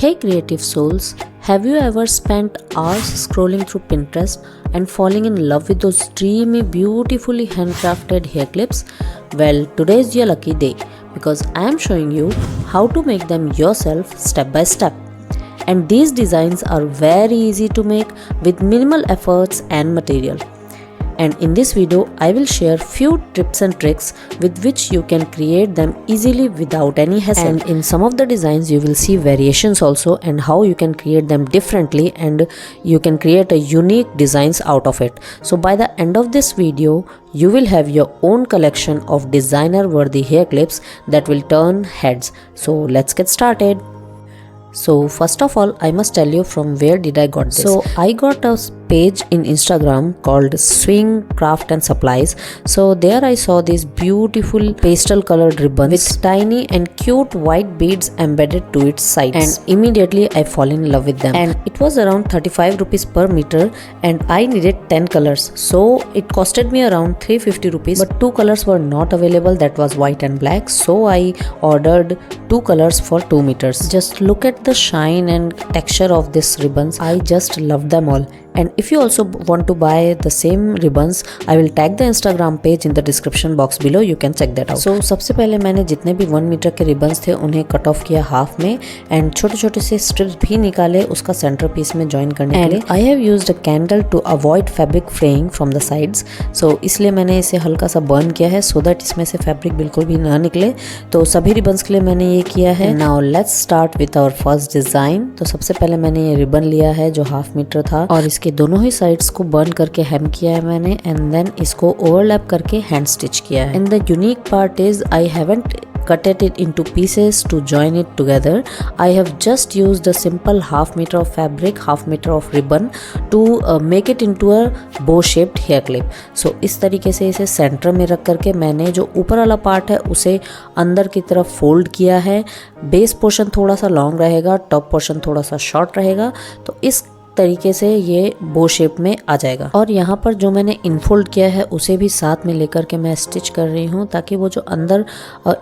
Hey creative souls, have you ever spent hours scrolling through Pinterest and falling in love with those dreamy, beautifully handcrafted hair clips? Well, today is your lucky day because I am showing you how to make them yourself step by step. And these designs are very easy to make with minimal efforts and material. And in this video, I will share few tips and tricks with which you can create them easily without any hassle. And in some of the designs, you will see variations also and how you can create them differently and you can create a unique designs out of it. So by the end of this video, you will have your own collection of designer worthy hair clips that will turn heads. So let's get started. So first of all, I must tell you from where did I got this. So I got a page in Instagram called Swing Craft and Supplies. So there I saw these beautiful pastel colored ribbons with tiny and cute white beads embedded to its sides. And immediately I fall in love with them. And it was around 35 rupees per meter and I needed 10 colors. So it costed me around 350 rupees. But two colors were not available, that was white and black. So I ordered two colors for 2 meters. Just look at the shine and texture of these ribbons. I just love them all. And if you also want to buy the same ribbons, I will tag the Instagram page in the description box below. You can check that out. So सबसे पहले मैंने जितने भी 1 metre के ribbons थे उन्हें cut off किया half में एंड छोटे छोटे से स्ट्रिप्स भी निकाले उसका सेंटर पीस में ज्वाइन करने के लिए. I have used a candle to avoid fabric fraying from the sides. So इसलिए मैंने इसे हल्का सा बर्न किया है सो दैट इसमें से फैब्रिक बिल्कुल भी ना निकले. तो सभी रिबन्स के लिए मैंने ये किया है. Now let's start with our first design. तो सबसे पहले मैंने ये रिबन लिया है जो हाफ मीटर था और इसके दोनों ही साइड्स को बर्न करके हेम किया है मैंने एंड देन इसको ओवरलैप करके हैंड स्टिच किया है. And the unique part is I haven't cut it into pieces to join it together. I have just used a simple half meter of fabric, half meter of ribbon to make it into a bow shaped hair clip. So इस तरीके से इसे centre में रख करके मैंने जो ऊपर वाला पार्ट है उसे अंदर की तरफ फोल्ड किया है. बेस पोर्शन थोड़ा सा लॉन्ग रहेगा, टॉप पोर्शन थोड़ा सा शॉर्ट रहेगा. तो इस तरीके से ये बो शेप में आ जाएगा. और यहाँ पर जो मैंने इनफोल्ड किया है उसे भी साथ में लेकर के मैं स्टिच कर रही हूँ ताकि वो जो अंदर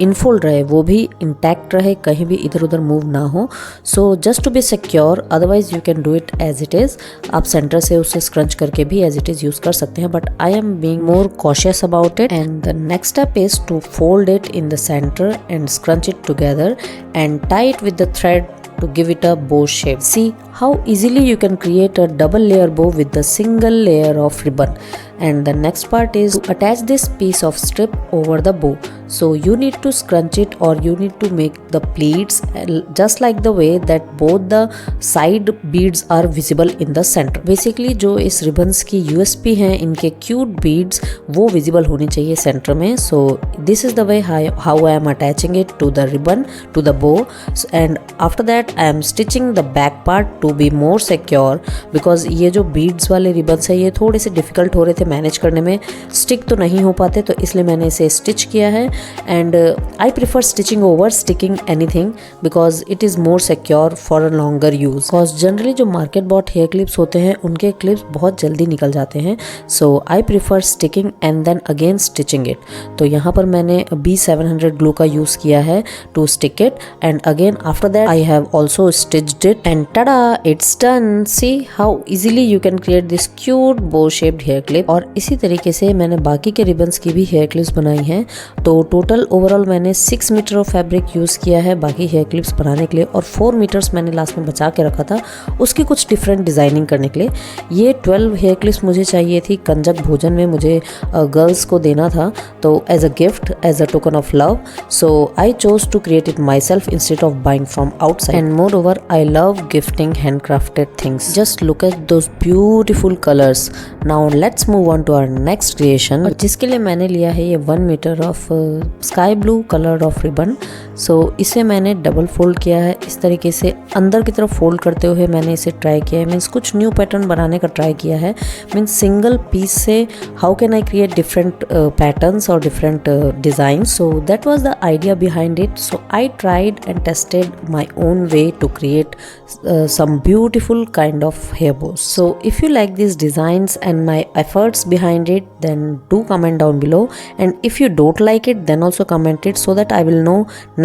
इनफोल्ड रहे वो भी इंटैक्ट रहे, कहीं भी इधर उधर मूव ना हो. So just to be secure, otherwise you can do it as it is. आप सेंटर से उसे स्क्रंच करके भी एज इट इज यूज कर सकते हैं but I am being more cautious about it. And the next step is to fold it in the center and scrunch it together and tie it with the thread to give it a bow shape. See how easily you can create a double layer bow with the single layer of ribbon. And the next part is to attach this piece of strip over the bow. So you need to scrunch it or you need to make the pleats just like the way that both the side beads are visible in the center. Basically जो इस ribbons की USP हैं, इनके cute beads वो visible होनी चाहिए center में. So this is the way how I am attaching it to the ribbon, to the bow. And after that I am stitching the back part to be more secure because ये जो beads वाले ribbons है ये थोड़े से difficult हो रहे थे मैनेज करने में, स्टिक तो नहीं हो पाते, तो इसलिए मैंने इसे स्टिच किया है. And I prefer stitching over sticking anything because it is more secure for a longer use. Because generally जो मार्केट बॉट हेयर क्लिप्स होते हैं उनके क्लिप्स बहुत जल्दी निकल जाते हैं. So I prefer sticking and then again stitching it. तो यहाँ पर मैंने B700 ग्लू का यूज़ किया है to stick it and again after that I have also stitched it and tada, it's done. See how easily you can create this cute bow shaped hair clip. और इसी तरीके से मैंने बाकी के रिबन्स की भी हेयर क्लिप्स बनाई हैं. तो टोटल ओवरऑल मैंने 6 मीटर ऑफ फैब्रिक यूज़ किया है बाकी हेयर क्लिप्स बनाने के लिए और 4 मीटर्स मैंने लास्ट में बचा के रखा था उसकी कुछ डिफरेंट डिज़ाइनिंग करने के लिए. ये 12 हेयर क्लिप्स मुझे चाहिए थी कंजक भोजन में, मुझे गर्ल्स को देना था तो as a gift, as a token of love. So I chose to create it myself instead of buying from outside. And moreover I love gifting handcrafted things. Just look at those beautiful colours. Now let's move on to our next creation और जिसके लिए मैंने लिया है ये 1 metre of sky blue colour of ribbon. So इसे मैंने double fold किया है इस तरीके से अंदर की तरफ फोल्ड करते हुए मैंने इसे ट्राई किया है. मीन्स कुछ न्यू पैटर्न बनाने का ट्राई किया है. मीन्स सिंगल पीस से how can I create different patterns और different design. So that was the idea behind it. So I tried and tested my own way to create some beautiful kind of hair bows. So if you like these designs and my efforts behind it, then do comment down below, and if you don't like it then also comment it so that I will know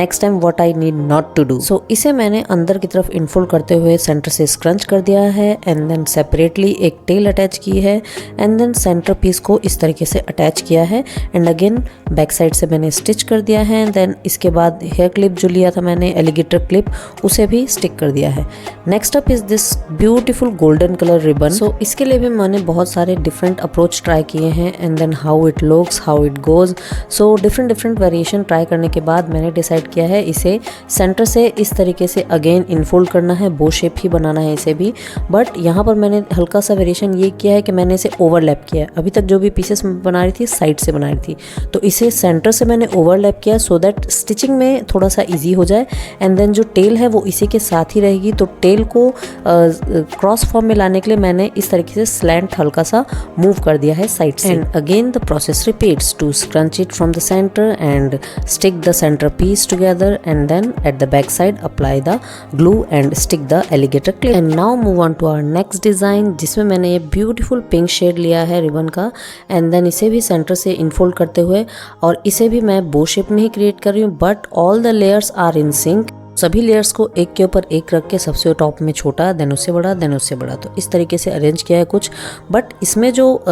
next time what I need not to do. So इसे मैंने अंदर की तरफ infold करते हुए centre से scrunch कर दिया है एंड देन सेपरेटली एक टेल अटैच की है एंड देन सेंटर पीस को इस तरीके से अटैच किया है एंड अगेन बैक साइड से मैंने स्टिच कर दिया है। देन इसके बाद हेयर क्लिप जो लिया था मैंने एलिगेटर क्लिप, उसे भी स्टिक कर दिया है। Next up is this beautiful golden colour ribbon. So इसके लिए भी मैंने बहुत सारे डिफरेंट अप्रोच ट्राई किए हैं and then how it looks, how it goes. So different variation try करने के बाद मैंने डिसाइड किया है इसे सेंटर से इस तरीके से अगेन इनफोल्ड करना है, बो शेप ही बनाना है इसे भी। बट यहाँ पर मैंने हल्का सा वेरिएशन ये किया है कि मैंने इसे ओवरलैप किया है। अभी तक जो भी पीसेस बना रही थी साइड से बना रही थी, तो इसे सेंटर से मैंने ओवरलैप किया सो दैट स्टिचिंग में थोड़ा सा ईजी हो जाए। एंड देन जो टेल है वो इसी के साथ ही रहेगी, तो टेल को क्रॉस फॉर्म में लाने के लिए मैंने इस तरीके से स्लैंट हल्का सा मूव कर दिया है साइड से। And again the process repeats to scrunch it from the center and stick the center piece together and then at the back side apply the glue and stick the alligator clip. And now move on to our next design, जिसमें मैंने ये beautiful pink shade लिया है ribbon का and then इसे भी centre से infold करते हुए, और इसे भी मैं बो शेप में ही क्रिएट कर रही हूँ but all the layers are in sync. सभी लेयर्स को एक के ऊपर एक रख के सबसे टॉप में छोटा, देन उससे बड़ा, देन उससे बड़ा, तो इस तरीके से अरेंज किया है कुछ। बट इसमें जो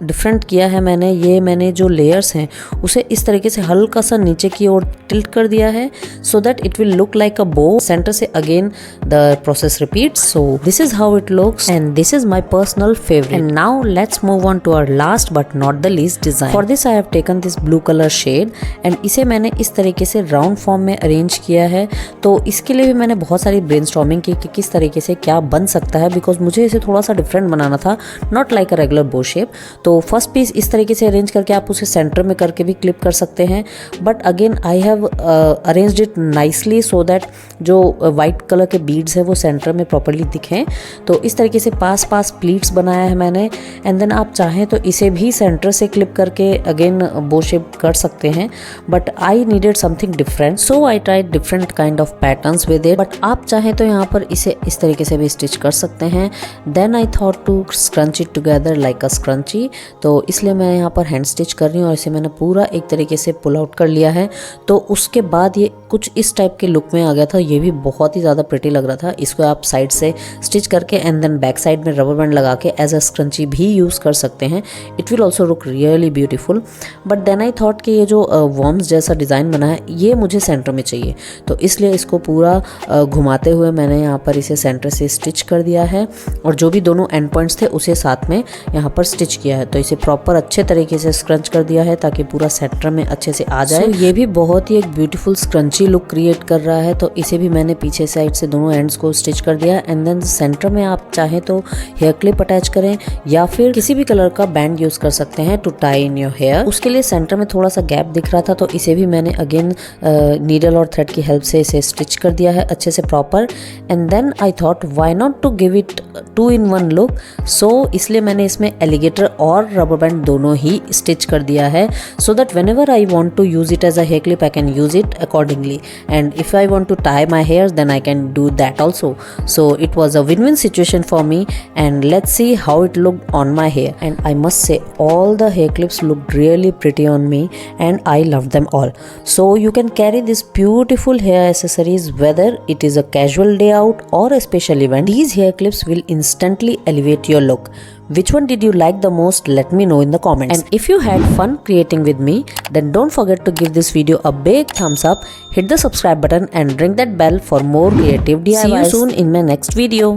डिफरेंट किया है मैंने जो लेयर्स हैं उसे इस तरीके से हल्का सा नीचे की ओर टिल्ट कर दिया है so that it will look like a bow. Center से again the process repeats. So this is how it looks and this is my personal favourite. And now let's move on to our last but not the least design. For this I have taken this blue colour shade and इसे मैंने इस तरीके से round form में arrange किया है। तो इसके लिए भी मैंने बहुत सारी ब्रेनस्टॉर्मिंग की कि किस तरीके से क्या बन सकता है, बिकॉज मुझे इसे थोड़ा सा डिफरेंट बनाना था, नॉट लाइक अ रेगुलर बो शेप। तो फर्स्ट पीस इस तरीके से अरेंज करके आप उसे सेंटर में करके भी क्लिप कर सकते हैं, but again I have arranged it nicely so that जो वाइट कलर के बीड्स है वो सेंटर में प्रॉपरली दिखें। तो इस तरीके से पास प्लीट्स बनाया है मैंने एंड देन आप चाहें तो इसे भी सेंटर से क्लिप करके अगेन बो शेप कर सकते हैं, but I needed something different so I tried different kind of patterns with it. But आप चाहें तो यहाँ पर इसे इस तरीके से भी स्टिच कर सकते हैं। Then I thought to scrunch it together like a scrunchie, तो इसलिए मैं यहाँ पर हैंड स्टिच कर रही हूँ और इसे मैंने पूरा एक तरीके से पुल आउट कर लिया है। तो उसके बाद ये कुछ इस टाइप के लुक में आ गया था, ये भी बहुत ही ज़्यादा प्रिटी लग रहा था। इसको आप साइड से स्टिच करके एंड देन बैक साइड में रबर बैंड लगा के एज अ स्क्रंची भी यूज़ कर सकते हैं। It will also look really beautiful. But then I thought कि ये जो वॉर्म्स जैसा डिज़ाइन बना है ये मुझे सेंटर में चाहिए, तो इसलिए इसको पूरा घुमाते हुए मैंने यहाँ पर इसे सेंटर से स्टिच कर दिया है और जो भी दोनों एंड पॉइंट्स थे उसे साथ में यहाँ पर स्टिच किया है। तो इसे प्रॉपर अच्छे तरीके से स्क्रंच कर दिया है ताकि पूरा सेंटर में अच्छे से आ जाए। ये भी बहुत ही एक ब्यूटीफुल स्क्रंची लुक क्रिएट कर रहा है। तो इसे भी मैंने पीछे साइड से दोनों एंड्स को स्टिच कर दिया एंड देन सेंटर में आप चाहें तो हेयर क्लिप अटैच करें या फिर किसी भी कलर का बैंड यूज कर सकते हैं to tie in your hair. उसके लिए सेंटर में थोड़ा सा गैप दिख रहा था तो इसे भी मैंने अगेन नीडल और थ्रेड की हेल्प से इसे स्टिच कर दिया है अच्छे से proper. And then I thought why not to give it 2 in 1 look, so इसलिए मैंने इसमें एलिगेटर और रबर बैंड दोनों ही स्टिच कर दिया है so that whenever I want to use it as a hair clip I can use it accordingly and if I want to tie my hair then I can do that also. So it was a win-win situation for me and let's see how it looked on my hair and I must say all the hair clips looked really pretty on me and I loved them all. So you can carry this beautiful hair accessories whether it is a casual day out or a special event. These hair clips will instantly elevate your look. Which one did you like the most? Let me know in the comments. And if you had fun creating with me, then don't forget to give this video a big thumbs up, hit the subscribe button and ring that bell for more creative DIYs. See you soon in my next video.